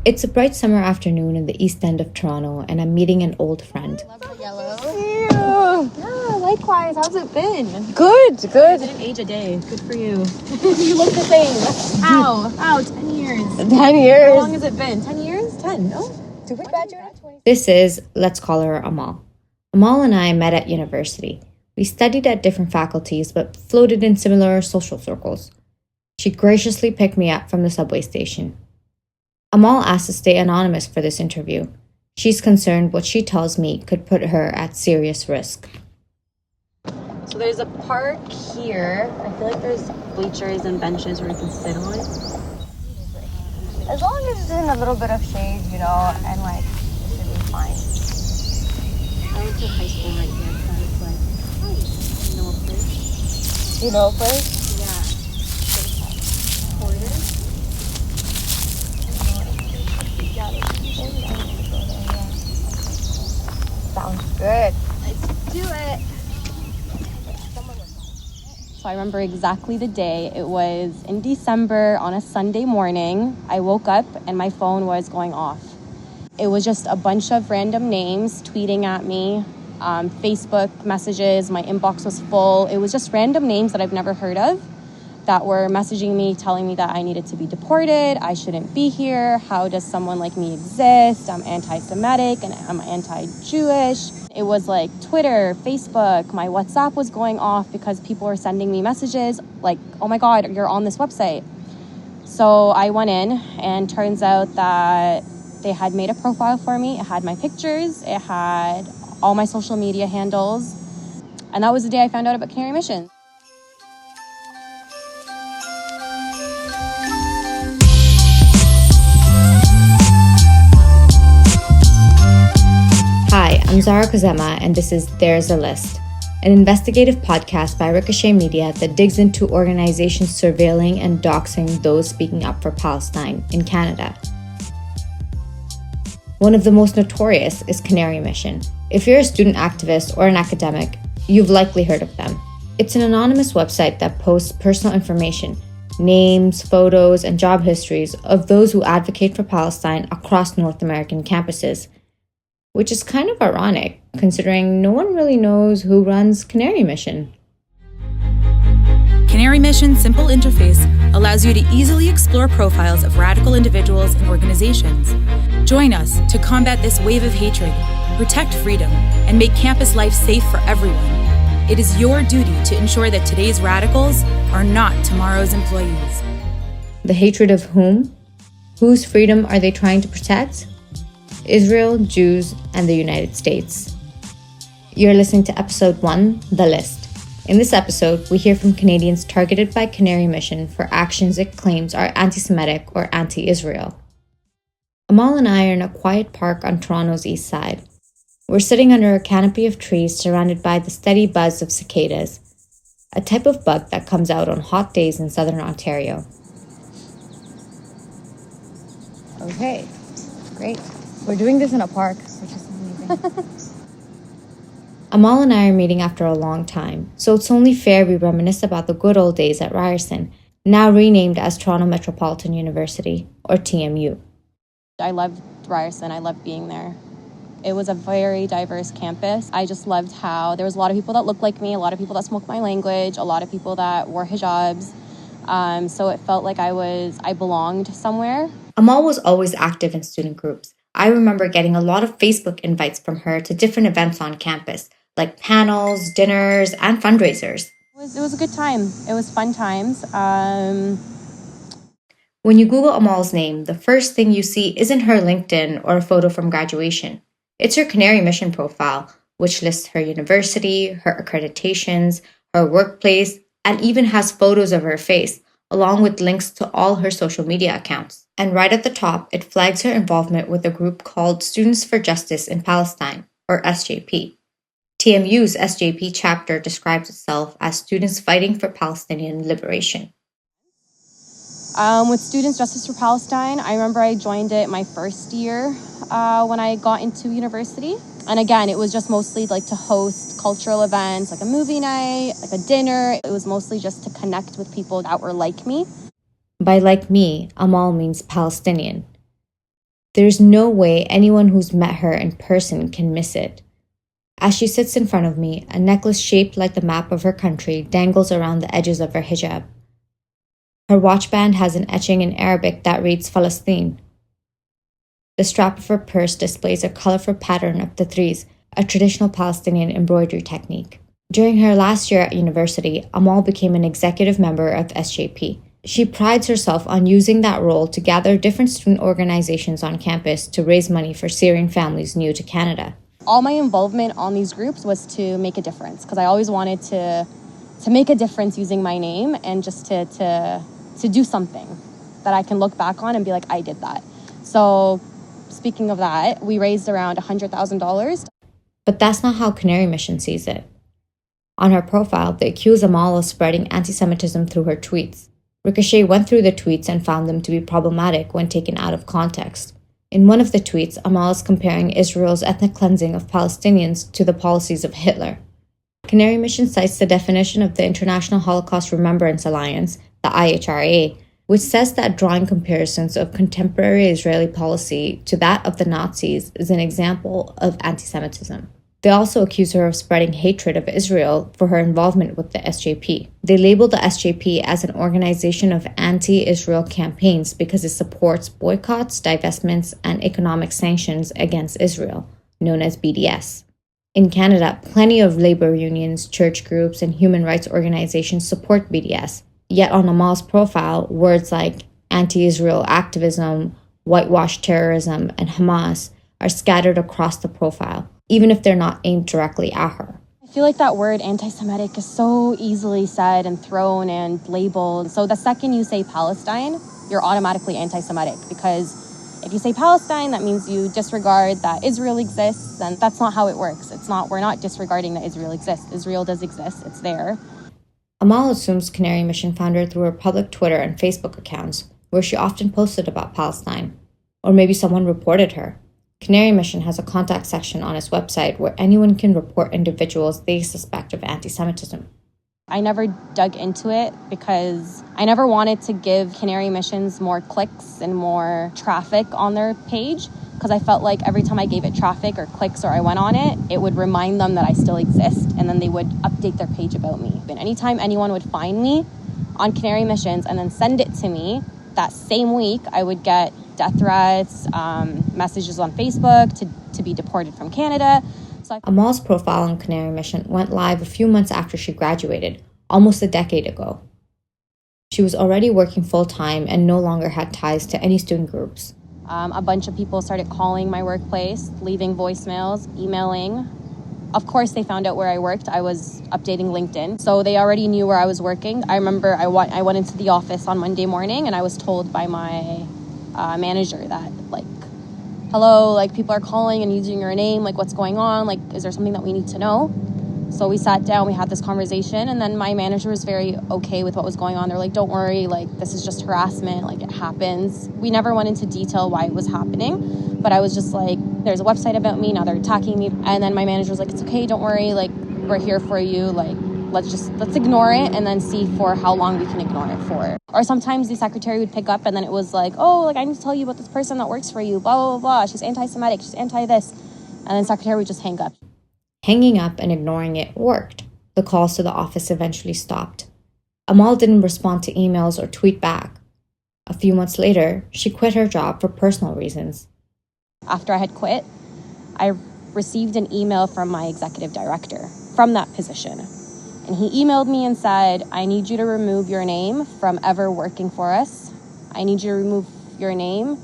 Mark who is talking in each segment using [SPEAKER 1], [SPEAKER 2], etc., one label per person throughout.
[SPEAKER 1] It's a bright summer afternoon in the east end of Toronto, and I'm meeting an old friend.
[SPEAKER 2] I love the yellow.
[SPEAKER 3] Ew.
[SPEAKER 2] Yeah, likewise. How's it been?
[SPEAKER 3] Good.
[SPEAKER 2] You didn't age a day. Good for you. You look the same. Ow, 10 years.
[SPEAKER 3] 10 years.
[SPEAKER 2] How long has it been? 10 years? 10, no?
[SPEAKER 3] Did we graduate?
[SPEAKER 1] This is, let's call her Amal. Amal and I met at university. We studied at different faculties, but floated in similar social circles. She graciously picked me up from the subway station. Amal asked to stay anonymous for this interview. She's concerned what she tells me could put her at serious risk.
[SPEAKER 2] So there's a park here. I feel like there's bleachers and benches where you can sit on.
[SPEAKER 3] As long as it's in a little bit of shade, and like, it should be fine.
[SPEAKER 2] I went to high school right here, so I was like, oh, you know a place?
[SPEAKER 3] You know a place?
[SPEAKER 2] Yeah. Quarters.
[SPEAKER 3] Sounds good.
[SPEAKER 2] Let's do it. So I remember exactly the day. It was in December on a Sunday morning. I woke up and my phone was going off. It was just a bunch of random names tweeting at me, Facebook messages. My inbox was full. It was just random names that I've never heard of that were messaging me, telling me that I needed to be deported, I shouldn't be here, how does someone like me exist, I'm anti-Semitic and I'm anti-Jewish. It was like Twitter, Facebook, my WhatsApp was going off because people were sending me messages like, oh my God, you're on this website. So I went in and turns out that they had made a profile for me. It had my pictures, it had all my social media handles. And that was the day I found out about Canary Mission.
[SPEAKER 1] Hi, I'm Zahra Khozema, and this is There's a List, an investigative podcast by Ricochet Media that digs into organizations surveilling and doxing those speaking up for Palestine in Canada. One of the most notorious is Canary Mission. If you're a student activist or an academic, you've likely heard of them. It's an anonymous website that posts personal information, names, photos, and job histories of those who advocate for Palestine across North American campuses. Which is kind of ironic, considering no one really knows who runs Canary Mission.
[SPEAKER 4] Canary Mission's simple interface allows you to easily explore profiles of radical individuals and organizations. Join us to combat this wave of hatred, protect freedom, and make campus life safe for everyone. It is your duty to ensure that today's radicals are not tomorrow's employees.
[SPEAKER 1] The hatred of whom? Whose freedom are they trying to protect? Israel, Jews, and the United States. You're listening to episode 1, The List. In this episode, we hear from Canadians targeted by Canary Mission for actions it claims are anti-Semitic or anti-Israel. Amal and I are in a quiet park on Toronto's east side. We're sitting under a canopy of trees surrounded by the steady buzz of cicadas, a type of bug that comes out on hot days in southern Ontario.
[SPEAKER 3] Okay, great. We're doing this in a park, which is amazing.
[SPEAKER 1] Amal and I are meeting after a long time, so it's only fair we reminisce about the good old days at Ryerson, now renamed as Toronto Metropolitan University, or TMU.
[SPEAKER 2] I loved Ryerson. I loved being there. It was a very diverse campus. I just loved how there was a lot of people that looked like me, a lot of people that spoke my language, a lot of people that wore hijabs. So it felt like I belonged somewhere.
[SPEAKER 1] Amal was always active in student groups. I remember getting a lot of Facebook invites from her to different events on campus, like panels, dinners, and fundraisers.
[SPEAKER 2] It was a good time. It was fun times.
[SPEAKER 1] When you Google Amal's name, the first thing you see isn't her LinkedIn or a photo from graduation. It's her Canary Mission profile, which lists her university, her accreditations, her workplace, and even has photos of her face, along with links to all her social media accounts. And right at the top, it flags her involvement with a group called Students for Justice in Palestine, or SJP. TMU's SJP chapter describes itself as students fighting for Palestinian liberation.
[SPEAKER 2] With Students Justice for Palestine, I remember I joined it my first year when I got into university. And again, it was just mostly like to host cultural events, like a movie night, like a dinner. It was mostly just to connect with people that were like me.
[SPEAKER 1] By like me, Amal means Palestinian. There's no way anyone who's met her in person can miss it. As she sits in front of me, a necklace shaped like the map of her country dangles around the edges of her hijab. Her watch band has an etching in Arabic that reads Palestine. The strap of her purse displays a colorful pattern of the threes, a traditional Palestinian embroidery technique. During her last year at university, Amal became an executive member of SJP. She prides herself on using that role to gather different student organizations on campus to raise money for Syrian families new to Canada.
[SPEAKER 2] All my involvement on these groups was to make a difference, because I always wanted to make a difference using my name and just to do something that I can look back on and be like, I did that. So speaking of that, we raised around $100,000.
[SPEAKER 1] But that's not how Canary Mission sees it. On her profile, they accuse Amal of spreading anti-Semitism through her tweets. Ricochet went through the tweets and found them to be problematic when taken out of context. In one of the tweets, Amal is comparing Israel's ethnic cleansing of Palestinians to the policies of Hitler. Canary Mission cites the definition of the International Holocaust Remembrance Alliance, the IHRA, which says that drawing comparisons of contemporary Israeli policy to that of the Nazis is an example of anti-Semitism. They also accuse her of spreading hatred of Israel for her involvement with the SJP. They label the SJP as an organization of anti-Israel campaigns because it supports boycotts, divestments, and economic sanctions against Israel, known as BDS. In Canada, plenty of labor unions, church groups, and human rights organizations support BDS. Yet on Amal's profile, words like anti-Israel activism, whitewash terrorism, and Hamas are scattered across the profile, even if they're not aimed directly at her.
[SPEAKER 2] I feel like that word anti-Semitic is so easily said and thrown and labeled. So the second you say Palestine, you're automatically anti-Semitic, because if you say Palestine, that means you disregard that Israel exists, and that's not how it works. We're not disregarding that Israel exists. Israel does exist, it's there.
[SPEAKER 1] Amal assumes Canary Mission found her through her public Twitter and Facebook accounts, where she often posted about Palestine. Or maybe someone reported her. Canary Mission has a contact section on its website where anyone can report individuals they suspect of anti-Semitism.
[SPEAKER 2] I never dug into it because I never wanted to give Canary Missions more clicks and more traffic on their page, because I felt like every time I gave it traffic or clicks or I went on it, it would remind them that I still exist, and then they would update their page about me. And anytime anyone would find me on Canary Missions and then send it to me, that same week I would get death threats, messages on Facebook to be deported from Canada.
[SPEAKER 1] Amal's profile on Canary Mission went live a few months after she graduated, almost a decade ago. She was already working full-time and no longer had ties to any student groups.
[SPEAKER 2] A bunch of people started calling my workplace, leaving voicemails, emailing. Of course, they found out where I worked. I was updating LinkedIn, so they already knew where I was working. I remember I went into the office on Monday morning, and I was told by my manager that, hello, people are calling and using your name, what's going on? Is there something that we need to know? So we sat down, we had this conversation, and then my manager was very okay with what was going on. They're like, don't worry, this is just harassment, it happens. We never went into detail why it was happening, but I was just like, there's a website about me, now they're attacking me. And then my manager was like, it's okay, don't worry, we're here for you, let's ignore it and then see for how long we can ignore it for. Or sometimes the secretary would pick up and then it was I need to tell you about this person that works for you, blah, blah, blah, she's anti-Semitic, she's anti-this. And then the secretary would just hang up.
[SPEAKER 1] Hanging up and ignoring it worked. The calls to the office eventually stopped. Amal didn't respond to emails or tweet back. A few months later, she quit her job for personal reasons.
[SPEAKER 2] After I had quit, I received an email from my executive director from that position. And he emailed me and said, I need you to remove your name from ever working for us. I need you to remove your name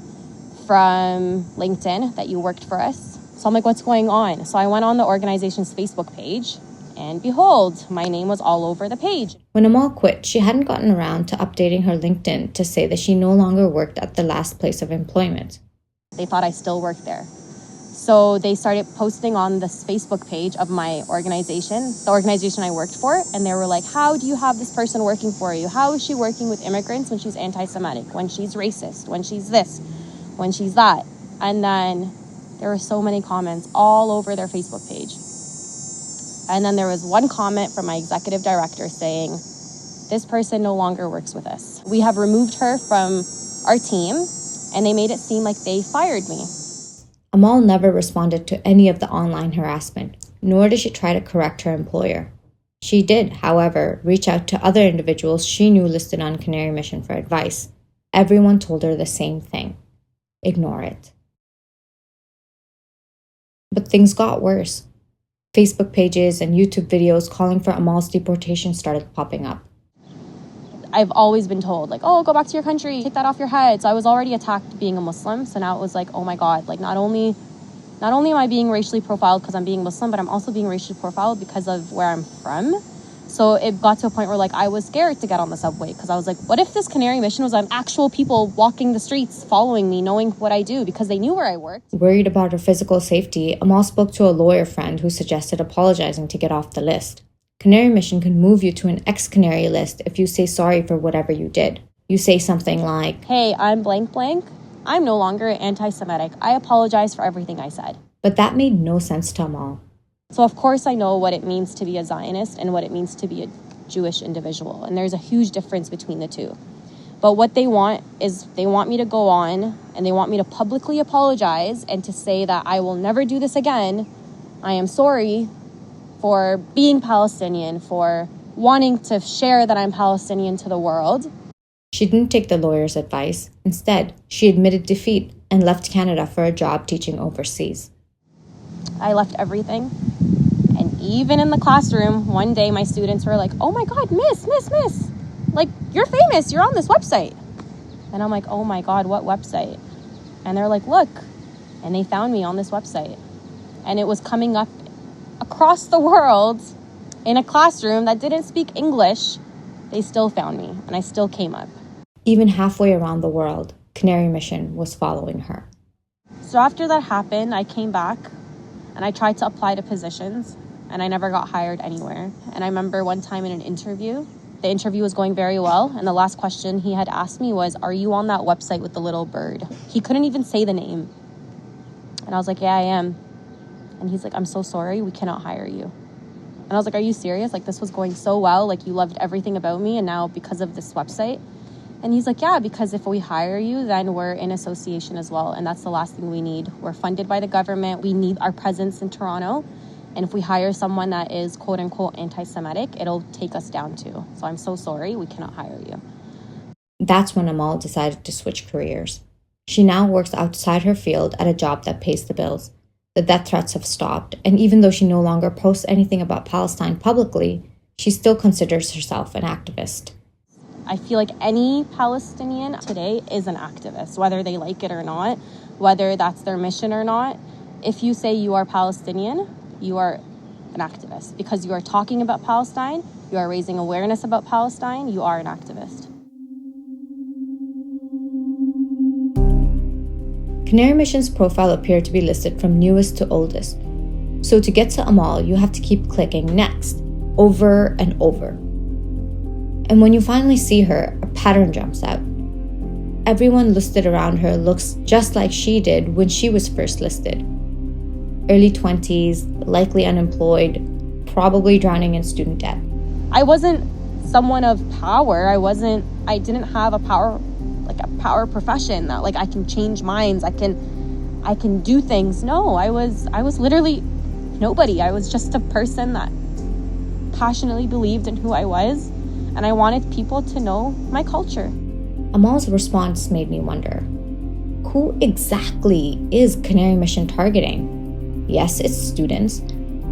[SPEAKER 2] from LinkedIn that you worked for us. So I'm like, what's going on? So I went on the organization's Facebook page, and behold, my name was all over the page.
[SPEAKER 1] When Amal quit, she hadn't gotten around to updating her LinkedIn to say that she no longer worked at the last place of employment.
[SPEAKER 2] They thought I still worked there. So they started posting on this Facebook page of my organization, the organization I worked for, and they were like, how do you have this person working for you? How is she working with immigrants when she's anti-Semitic, when she's racist, when she's this, when she's that? And then there were so many comments all over their Facebook page. And then there was one comment from my executive director saying, this person no longer works with us. We have removed her from our team, and they made it seem like they fired me.
[SPEAKER 1] Amal never responded to any of the online harassment, nor did she try to correct her employer. She did, however, reach out to other individuals she knew listed on Canary Mission for advice. Everyone told her the same thing: ignore it. But things got worse. Facebook pages and YouTube videos calling for Amal's deportation started popping up.
[SPEAKER 2] I've always been told, like, oh, go back to your country, take that off your head. So I was already attacked being a Muslim. So now it was like, oh my God, like not only am I being racially profiled because I'm being Muslim, but I'm also being racially profiled because of where I'm from. So it got to a point where like I was scared to get on the subway because I was like, what if this Canary Mission was on actual people walking the streets, following me, knowing what I do because they knew where I worked?
[SPEAKER 1] Worried about her physical safety, Amal spoke to a lawyer friend who suggested apologizing to get off the list. Canary Mission can move you to an ex-Canary list if you say sorry for whatever you did. You say something like,
[SPEAKER 2] hey, I'm blank blank. I'm no longer anti-Semitic. I apologize for everything I said.
[SPEAKER 1] But that made no sense to Amal.
[SPEAKER 2] So of course I know what it means to be a Zionist and what it means to be a Jewish individual. And there's a huge difference between the two. But what they want is they want me to go on and they want me to publicly apologize and to say that I will never do this again. I am sorry for being Palestinian, for wanting to share that I'm Palestinian to the world.
[SPEAKER 1] She didn't take the lawyer's advice. Instead, she admitted defeat and left Canada for a job teaching overseas.
[SPEAKER 2] I left everything. And even in the classroom, one day my students were like, oh my God, miss, like, you're famous, you're on this website. And I'm like, oh my God, what website? And they're like, look. And they found me on this website. And it was coming up across the world in a classroom that didn't speak English. They still found me, and I still came up.
[SPEAKER 1] Even halfway around the world, Canary Mission was following her.
[SPEAKER 2] So after that happened, I came back, and I tried to apply to positions, and I never got hired anywhere. And I remember one time in an interview, the interview was going very well, and the last question he had asked me was, are you on that website with the little bird? He couldn't even say the name. And I was like, yeah, I am. And he's like, I'm so sorry, we cannot hire you. And I was like, are you serious? Like, this was going so well, like you loved everything about me, and now because of this website? And he's like, yeah, because if we hire you, then we're in association as well, and that's the last thing we need. We're funded by the government, we need our presence in Toronto, and if we hire someone that is quote-unquote anti-Semitic, it'll take us down too. So I'm so sorry, we cannot hire you.
[SPEAKER 1] That's when Amal decided to switch careers. She now works outside her field at a job that pays the bills. The death threats have stopped, and even though she no longer posts anything about Palestine publicly, she still considers herself an activist.
[SPEAKER 2] I feel like any Palestinian today is an activist, whether they like it or not, whether that's their mission or not. If you say you are Palestinian, you are an activist. Because you are talking about Palestine, you are raising awareness about Palestine, you are an activist.
[SPEAKER 1] Canary Mission's profile appeared to be listed from newest to oldest. So to get to Amal, you have to keep clicking next, over and over. And when you finally see her, a pattern jumps out. Everyone listed around her looks just like she did when she was first listed. Early 20s, likely unemployed, probably drowning in student debt.
[SPEAKER 2] I wasn't someone of power. I didn't have a power profession that like I can change minds, I can do things. No, I was literally nobody. I was just a person that passionately believed in who I was, and I wanted people to know my culture.
[SPEAKER 1] Amal's response made me wonder, who exactly is Canary Mission targeting? Yes, it's students,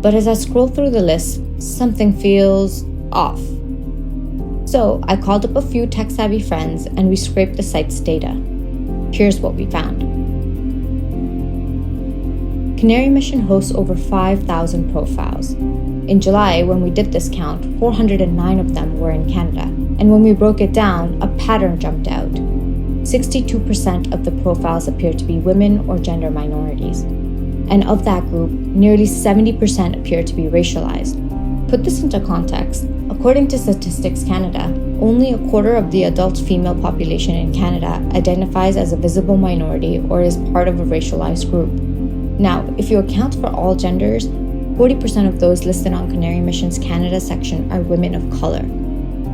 [SPEAKER 1] but as I scroll through the list, something feels off. So I called up a few tech-savvy friends and we scraped the site's data. Here's what we found. Canary Mission hosts over 5,000 profiles. In July, when we did this count, 409 of them were in Canada. And when we broke it down, a pattern jumped out. 62% of the profiles appear to be women or gender minorities. And of that group, nearly 70% appear to be racialized. Put this into context. According to Statistics Canada, only a quarter of the adult female population in Canada identifies as a visible minority or is part of a racialized group. Now, if you account for all genders, 40% of those listed on Canary Mission's Canada section are women of color.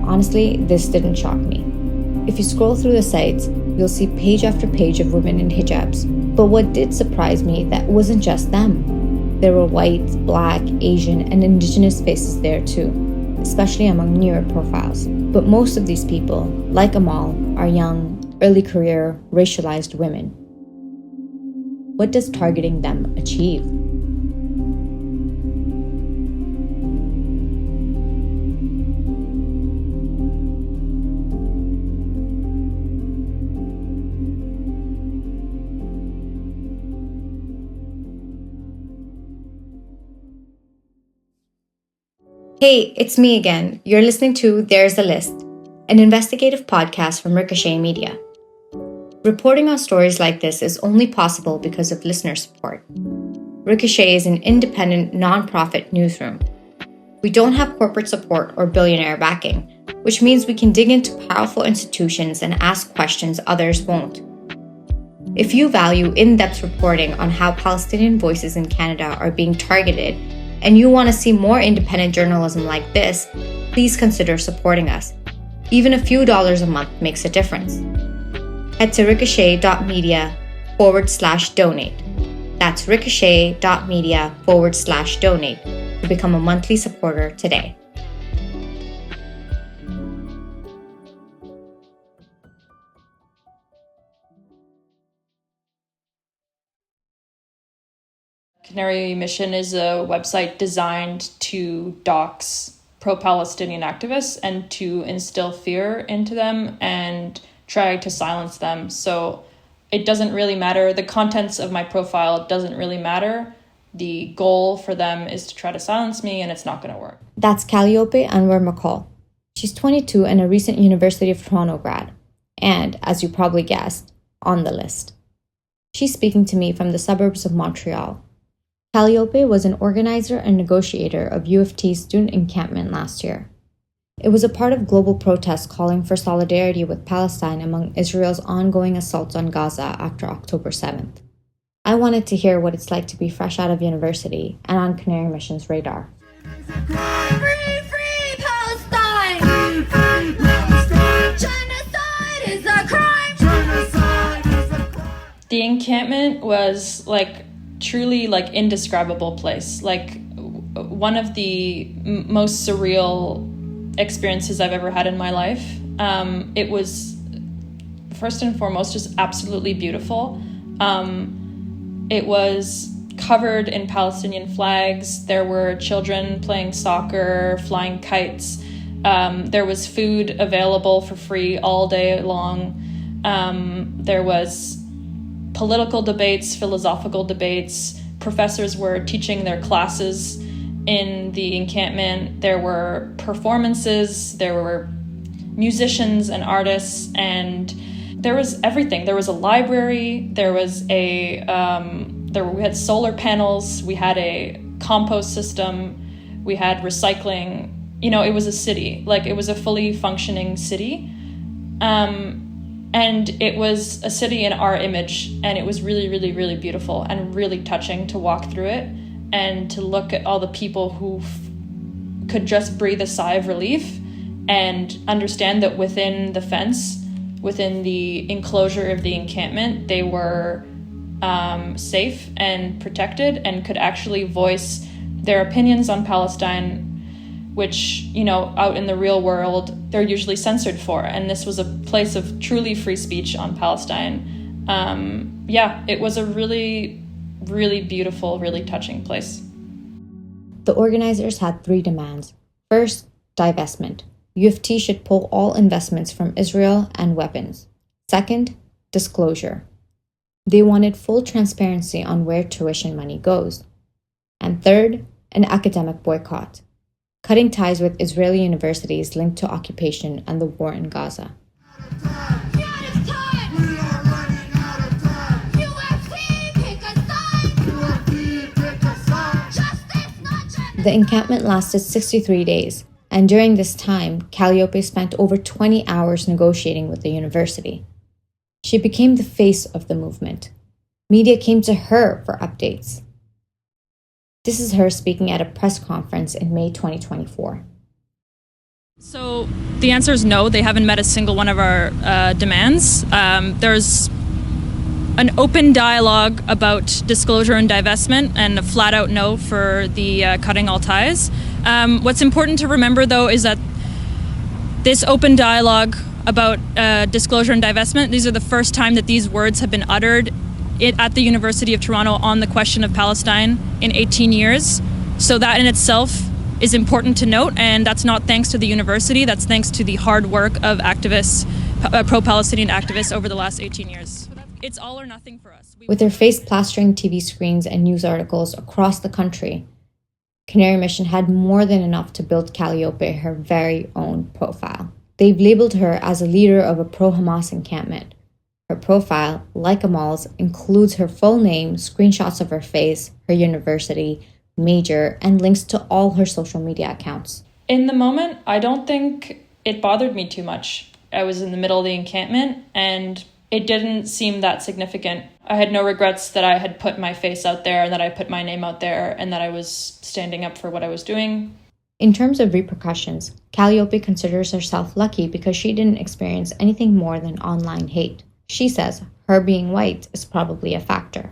[SPEAKER 1] Honestly, this didn't shock me. If you scroll through the sites, you'll see page after page of women in hijabs. But what did surprise me, that wasn't just them. There were white, black, Asian, and indigenous faces there too, especially among newer profiles. But most of these people, like Amal, are young, early career, racialized women. What does targeting them achieve? Hey, it's me again. You're listening to There's a List, an investigative podcast from Ricochet Media. Reporting on stories like this is only possible because of listener support. Ricochet is an independent, non-profit newsroom. We don't have corporate support or billionaire backing, which means we can dig into powerful institutions and ask questions others won't. If you value in-depth reporting on how Palestinian voices in Canada are being targeted, and you want to see more independent journalism like this, please consider supporting us. Even a few dollars a month makes a difference. Head to ricochet.media/donate. That's ricochet.media/donate to become a monthly supporter today.
[SPEAKER 5] Canary Mission is a website designed to dox pro-Palestinian activists and to instill fear into them and try to silence them. So it doesn't really matter. The contents of my profile doesn't really matter. The goal for them is to try to silence me, and it's not going to work.
[SPEAKER 1] That's Calliope Anwar McCall. She's 22 and a recent University of Toronto grad. And, as you probably guessed, on the list. She's speaking to me from the suburbs of Montreal. Calliope was an organizer and negotiator of U of T's student encampment last year. It was a part of global protests calling for solidarity with Palestine among Israel's ongoing assaults on Gaza after October 7th. I wanted to hear what it's like to be fresh out of university and on Canary Mission's radar.
[SPEAKER 6] Free Palestine! Free Palestine! Genocide is a crime! Genocide is a crime!
[SPEAKER 5] The encampment was truly indescribable place. One of the most surreal experiences I've ever had in my life. It was first and foremost just absolutely beautiful. It was covered in Palestinian flags. There were children playing soccer, flying kites. There was food available for free all day long. There was political debates, philosophical debates. Professors were teaching their classes in the encampment. There were performances, there were musicians and artists, and there was everything. There was a library, there was we had solar panels, we had a compost system, we had recycling. It was a city. It was a fully functioning city. And it was a city in our image, and it was really, really, really beautiful and really touching to walk through it and to look at all the people who could just breathe a sigh of relief and understand that within the fence, within the enclosure of the encampment, they were safe and protected and could actually voice their opinions on Palestine, which, out in the real world, they're usually censored for. And this was a place of truly free speech on Palestine. It was a really, really beautiful, really touching place.
[SPEAKER 1] The organizers had 3 demands. First, divestment. U of T should pull all investments from Israel and weapons. Second, disclosure. They wanted full transparency on where tuition money goes. And third, an academic boycott, cutting ties with Israeli universities linked to occupation and the war in Gaza. The encampment lasted 63 days, and during this time, Calliope spent over 20 hours negotiating with the university. She became the face of the movement. Media came to her for updates. This is her speaking at a press conference in May 2024.
[SPEAKER 5] So the answer is no, they haven't met a single one of our demands. There's an open dialogue about disclosure and divestment and a flat out no for the cutting all ties. What's important to remember though is that this open dialogue about disclosure and divestment, these are the first time that these words have been uttered at the University of Toronto on the question of Palestine in 18 years. So that in itself is important to note, and that's not thanks to the university, that's thanks to the hard work of activists, pro-Palestinian activists over the last 18 years. It's all or nothing for us.
[SPEAKER 1] With their face plastering TV screens and news articles across the country, Canary Mission had more than enough to build Calliope her very own profile. They've labeled her as a leader of a pro-Hamas encampment. Her profile, like Amal's, includes her full name, screenshots of her face, her university, major, and links to all her social media accounts.
[SPEAKER 5] In the moment, I don't think it bothered me too much. I was in the middle of the encampment and it didn't seem that significant. I had no regrets that I had put my face out there and that I put my name out there and that I was standing up for what I was doing.
[SPEAKER 1] In terms of repercussions, Calliope considers herself lucky because she didn't experience anything more than online hate. She says her being white is probably a factor.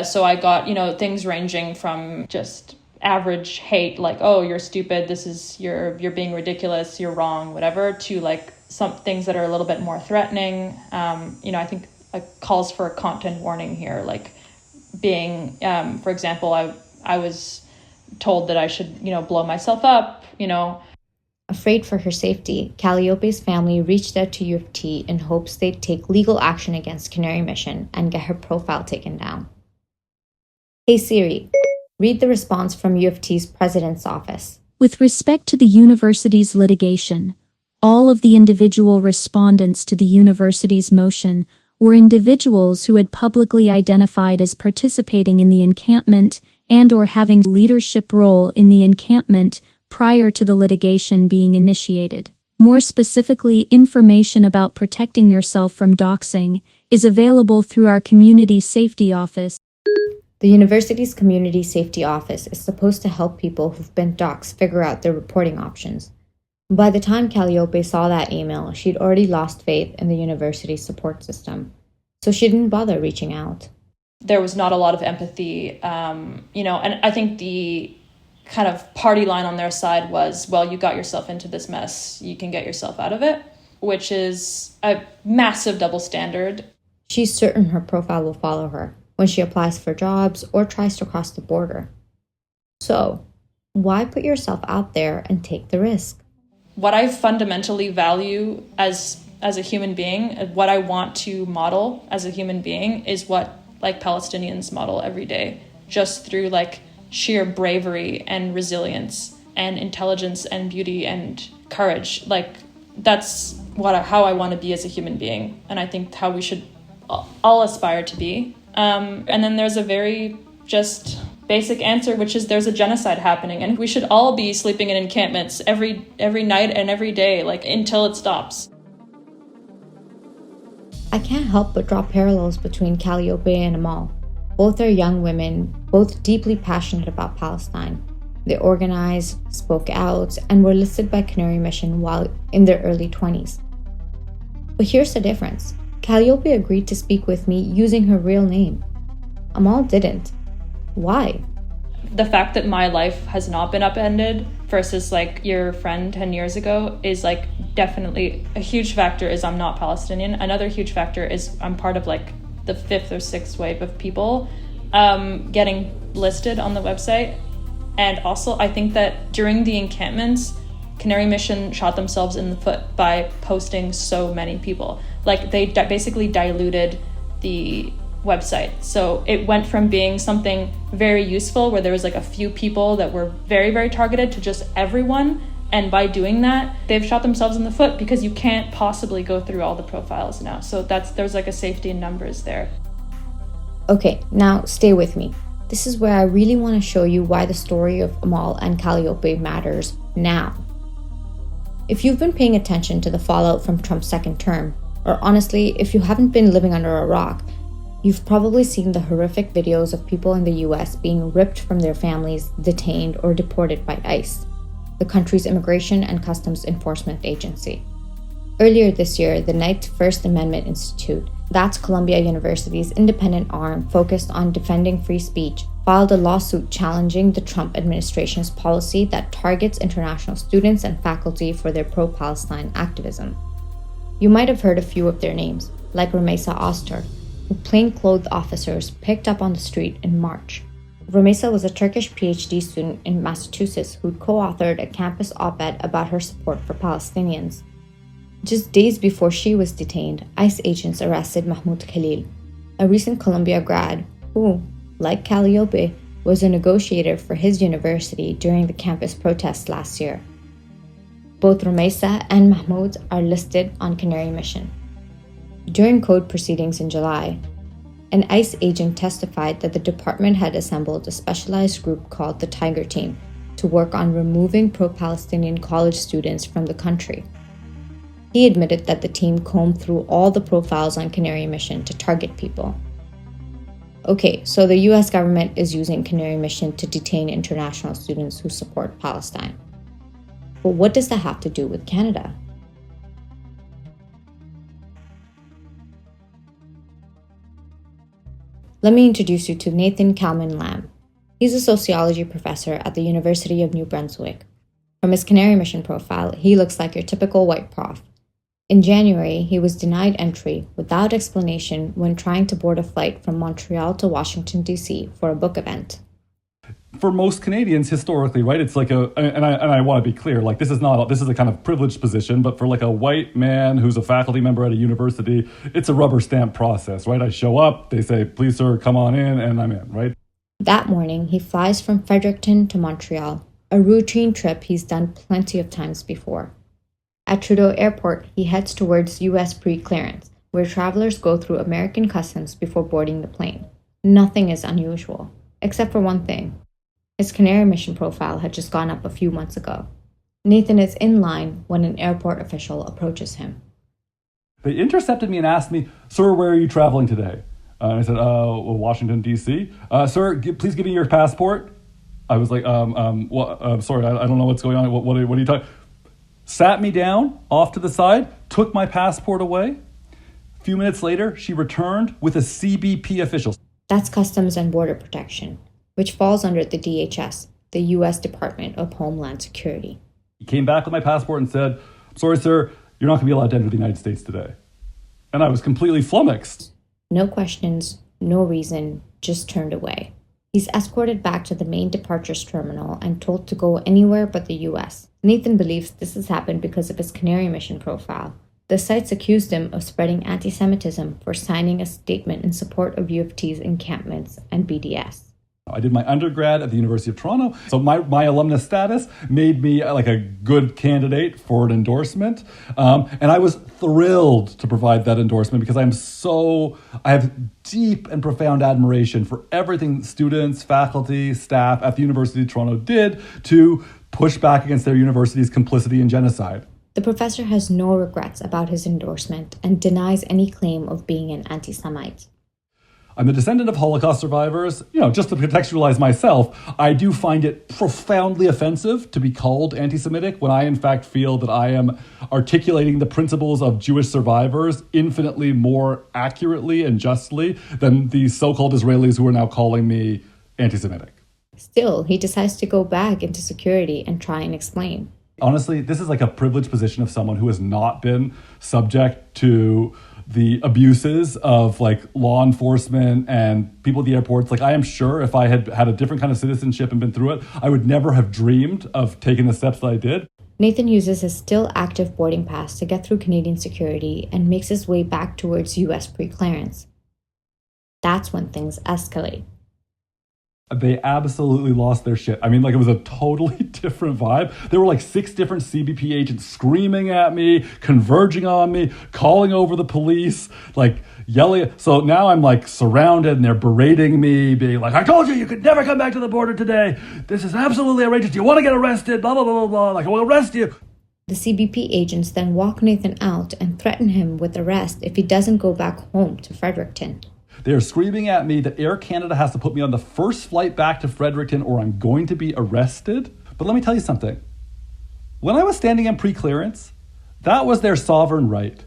[SPEAKER 5] So I got, things ranging from just average hate, like, oh, you're stupid, you're being ridiculous, you're wrong, whatever, to like some things that are a little bit more threatening. I think calls for a content warning here, like being, for example, I was told that I should, blow myself up,
[SPEAKER 1] Afraid for her safety, Calliope's family reached out to U of T in hopes they'd take legal action against Canary Mission and get her profile taken down. Hey Siri, read the response from U of T's president's office.
[SPEAKER 7] With respect to the university's litigation, all of the individual respondents to the university's motion were individuals who had publicly identified as participating in the encampment and/or having leadership role in the encampment prior to the litigation being initiated. More specifically, information about protecting yourself from doxing is available through our Community Safety Office.
[SPEAKER 1] The university's Community Safety Office is supposed to help people who've been doxxed figure out their reporting options. By the time Calliope saw that email, she'd already lost faith in the university's support system, so she didn't bother reaching out.
[SPEAKER 5] There was not a lot of empathy, and I think the kind of party line on their side was, well, you got yourself into this mess, you can get yourself out of it, which is a massive double standard.
[SPEAKER 1] She's certain her profile will follow her when she applies for jobs or tries to cross the border. So, why put yourself out there and take the risk?
[SPEAKER 5] What I fundamentally value as a human being, what I want to model as a human being is what Palestinians model every day, just through sheer bravery and resilience and intelligence and beauty and courage. That's how I want to be as a human being, and I think how we should all aspire to be. And then there's a very just basic answer, which is there's a genocide happening, and we should all be sleeping in encampments every night and every day, until it stops.
[SPEAKER 1] I can't help but draw parallels between Calliope and Amal. Both are young women, both deeply passionate about Palestine. They organized, spoke out, and were listed by Canary Mission while in their early 20s. But here's the difference. Calliope agreed to speak with me using her real name. Amal didn't. Why?
[SPEAKER 5] The fact that my life has not been upended versus your friend 10 years ago is definitely a huge factor. Is I'm not Palestinian. Another huge factor is I'm part of the 5th or 6th wave of people getting listed on the website. And also I think that during the encampments, Canary Mission shot themselves in the foot by posting so many people. They basically diluted the website. So it went from being something very useful where there was a few people that were very, very targeted to just everyone. And by doing that, they've shot themselves in the foot because you can't possibly go through all the profiles now. So there's a safety in numbers there.
[SPEAKER 1] Okay, now stay with me. This is where I really want to show you why the story of Amal and Calliope matters now. If you've been paying attention to the fallout from Trump's second term, or honestly, if you haven't been living under a rock, you've probably seen the horrific videos of people in the US being ripped from their families, detained, or deported by ICE. the country's immigration and customs enforcement agency. Earlier this year, the Knight First Amendment Institute, that's Columbia University's independent arm focused on defending free speech, filed a lawsuit challenging the Trump administration's policy that targets international students and faculty for their pro-Palestine activism. You might have heard a few of their names, like Rumeysa Oster, who plainclothes officers picked up on the street in March. Rumeysa was a Turkish PhD student in Massachusetts who'd co-authored a campus op-ed about her support for Palestinians. Just days before she was detained, ICE agents arrested Mahmoud Khalil, a recent Columbia grad who, like Calliope, was a negotiator for his university during the campus protests last year. Both Rumeysa and Mahmoud are listed on Canary Mission. During code proceedings in July, an ICE agent testified that the department had assembled a specialized group called the Tiger Team to work on removing pro-Palestinian college students from the country. He admitted that the team combed through all the profiles on Canary Mission to target people. Okay, so the US government is using Canary Mission to detain international students who support Palestine. But what does that have to do with Canada? Let me introduce you to Nathan Kalman Lamb. He's a sociology professor at the University of New Brunswick. From his Canary Mission profile, he looks like your typical white prof. In January, he was denied entry without explanation when trying to board a flight from Montreal to Washington, D.C. for a book event.
[SPEAKER 8] For most Canadians, historically, right, it's like and I want to be clear, like this is a kind of privileged position, but for like a white man who's a faculty member at a university, it's a rubber stamp process, right? I show up, they say, please sir, come on in, and I'm in, right?
[SPEAKER 1] That morning, he flies from Fredericton to Montreal, a routine trip he's done plenty of times before. At Trudeau Airport, he heads towards U.S. pre-clearance, where travelers go through American customs before boarding the plane. Nothing is unusual, except for one thing. His Canary Mission profile had just gone up a few months ago. Nathan is in line when an airport official approaches him.
[SPEAKER 8] They intercepted me and asked me, sir, where are you traveling today? And I said, Washington, D.C. Sir, please give me your passport. I was like, sorry, I don't know what's going on. What are you talking? Sat me down off to the side, took my passport away. A few minutes later, she returned with a CBP official.
[SPEAKER 1] That's Customs and Border Protection, which falls under the DHS, the U.S. Department of Homeland Security.
[SPEAKER 8] He came back with my passport and said, sorry, sir, you're not going to be allowed to enter the United States today. And I was completely flummoxed.
[SPEAKER 1] No questions, no reason, just turned away. He's escorted back to the main departures terminal and told to go anywhere but the US. Nathan believes this has happened because of his Canary Mission profile. The sites accused him of spreading anti-Semitism for signing a statement in support of U of T's encampments and BDS.
[SPEAKER 8] I did my undergrad at the University of Toronto, so my alumnus status made me like a good candidate for an endorsement. And I was thrilled to provide that endorsement because I have deep and profound admiration for everything students, faculty, staff at the University of Toronto did to push back against their university's complicity in genocide.
[SPEAKER 1] The professor has no regrets about his endorsement and denies any claim of being an anti-Semite.
[SPEAKER 8] I'm a descendant of Holocaust survivors. Just to contextualize myself, I do find it profoundly offensive to be called anti-Semitic when I, in fact, feel that I am articulating the principles of Jewish survivors infinitely more accurately and justly than the so-called Israelis who are now calling me anti-Semitic.
[SPEAKER 1] Still, he decides to go back into security and try and explain.
[SPEAKER 8] Honestly, this is like a privileged position of someone who has not been subject to the abuses of like law enforcement and people at the airports. Like I am sure if I had had a different kind of citizenship and been through it, I would never have dreamed of taking the steps that I did.
[SPEAKER 1] Nathan uses his still active boarding pass to get through Canadian security and makes his way back towards US pre-clearance. That's when things escalate.
[SPEAKER 8] They absolutely lost their shit. I mean, like it was a totally different vibe. There were like 6 different CBP agents screaming at me, converging on me, calling over the police, like yelling. So now I'm like surrounded and they're berating me, being like, I told you could never come back to the border today. This is absolutely outrageous. Do you want to get arrested? Blah, blah, blah, blah, blah. Like I will arrest you.
[SPEAKER 1] The CBP agents then walk Nathan out and threaten him with arrest if he doesn't go back home to Fredericton.
[SPEAKER 8] They are screaming at me that Air Canada has to put me on the first flight back to Fredericton or I'm going to be arrested. But let me tell you something. When I was standing in pre-clearance, that was their sovereign right,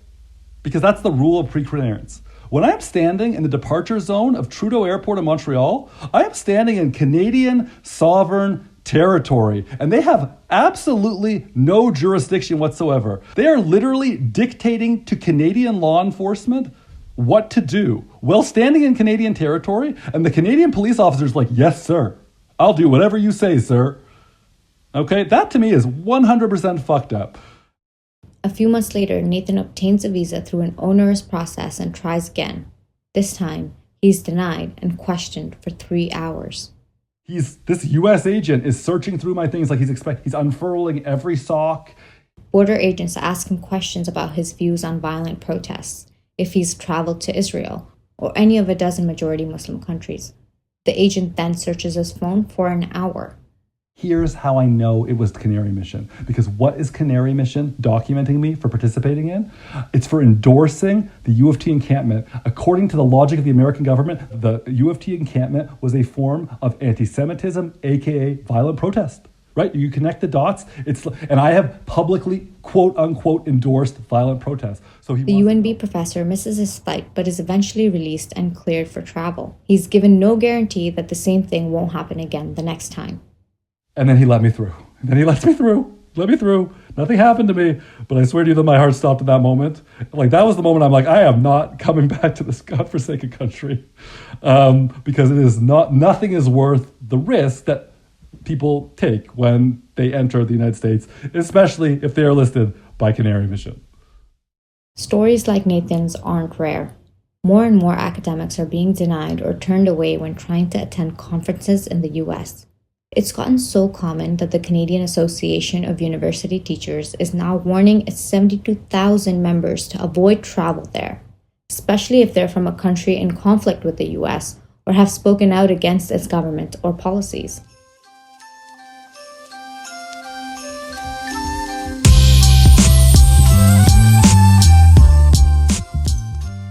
[SPEAKER 8] because that's the rule of pre-clearance. When I'm standing in the departure zone of Trudeau Airport in Montreal, I am standing in Canadian sovereign territory, and they have absolutely no jurisdiction whatsoever. They are literally dictating to Canadian law enforcement what to do while standing in Canadian territory, and the Canadian police officer's like, yes, sir. I'll do whatever you say, sir. Okay, that to me is 100% fucked up.
[SPEAKER 1] A few months later, Nathan obtains a visa through an onerous process and tries again. This time, he's denied and questioned for 3 hours.
[SPEAKER 8] This U.S. agent is searching through my things like he's unfurling every sock.
[SPEAKER 1] Border agents ask him questions about his views on violent protests, if he's traveled to Israel, or any of a dozen majority Muslim countries. The agent then searches his phone for an hour.
[SPEAKER 8] Here's how I know it was Canary Mission. Because what is Canary Mission documenting me for participating in? It's for endorsing the U of T encampment. According to the logic of the American government, the U of T encampment was a form of anti-Semitism, aka violent protest. Right? You connect the dots. And I have publicly, quote unquote, endorsed violent protests. So
[SPEAKER 1] the UNB professor misses his flight, but is eventually released and cleared for travel. He's given no guarantee that the same thing won't happen again the next time.
[SPEAKER 8] And then he let me through. And then he lets me through. Let me through. Nothing happened to me. But I swear to you that my heart stopped at that moment. Like, that was the moment I'm like, I am not coming back to this godforsaken country. Because nothing is worth the risk that people take when they enter the United States, especially if they are listed by Canary Mission.
[SPEAKER 1] Stories like Nathan's aren't rare. More and more academics are being denied or turned away when trying to attend conferences in the US. It's gotten so common that the Canadian Association of University Teachers is now warning its 72,000 members to avoid travel there, especially if they're from a country in conflict with the US or have spoken out against its government or policies.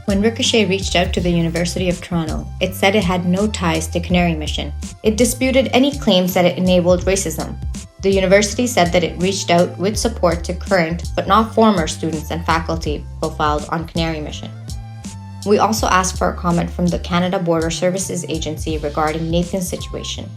[SPEAKER 1] When Ricochet reached out to the University of Toronto, it said it had no ties to Canary Mission. It disputed any claims that it enabled racism. The university said that it reached out with support to current, but not former students and faculty profiled on Canary Mission. We also asked for a comment from the Canada Border Services Agency regarding Nathan's situation.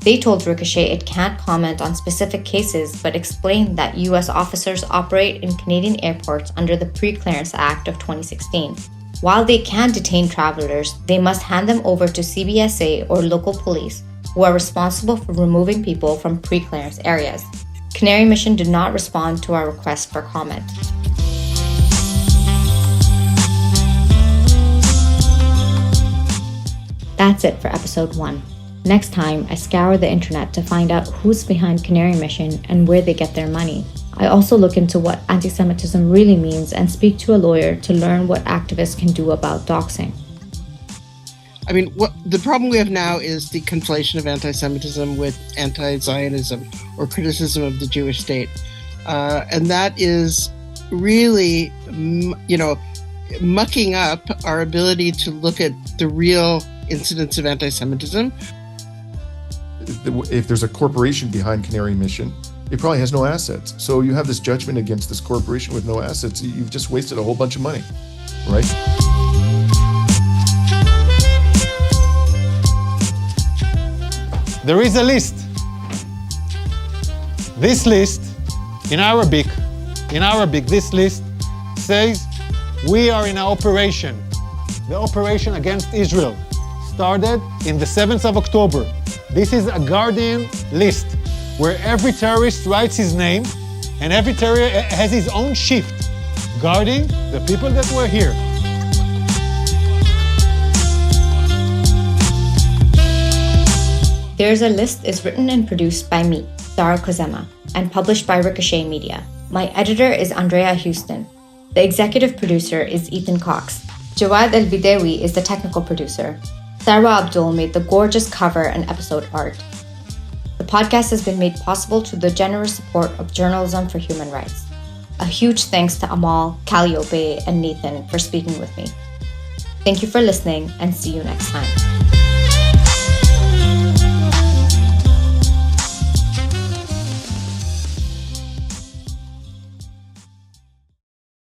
[SPEAKER 1] They told Ricochet it can't comment on specific cases, but explained that US officers operate in Canadian airports under the Pre-Clearance Act of 2016. While they can detain travelers, they must hand them over to CBSA or local police, who are responsible for removing people from pre-clearance areas. Canary Mission did not respond to our request for comment. That's it for episode 1. Next time, I scour the internet to find out who's behind Canary Mission and where they get their money. I also look into what anti-Semitism really means and speak to a lawyer to learn what activists can do about doxing.
[SPEAKER 9] I mean, what the problem we have now is the conflation of anti-Semitism with anti-Zionism or criticism of the Jewish state. And that is really, mucking up our ability to look at the real incidents of anti-Semitism.
[SPEAKER 10] If there's a corporation behind Canary Mission, it probably has no assets. So you have this judgment against this corporation with no assets. You've just wasted a whole bunch of money, right?
[SPEAKER 11] There is a list. This list, in Arabic, this list says we are in an operation. The operation against Israel started in the 7th of October. This is a Guardian list where every terrorist writes his name and every terrorist has his own shift guarding the people that were here.
[SPEAKER 1] There's a List is written and produced by me, Zahra Khozema, and published by Ricochet Media. My editor is Andrea Houston. The executive producer is Ethan Cox. Jawad El-Bidawi is the technical producer. Sarah Abdul made the gorgeous cover and episode art. The podcast has been made possible through the generous support of Journalism for Human Rights. A huge thanks to Amal, Calliope, and Nathan for speaking with me. Thank you for listening, and see you next time.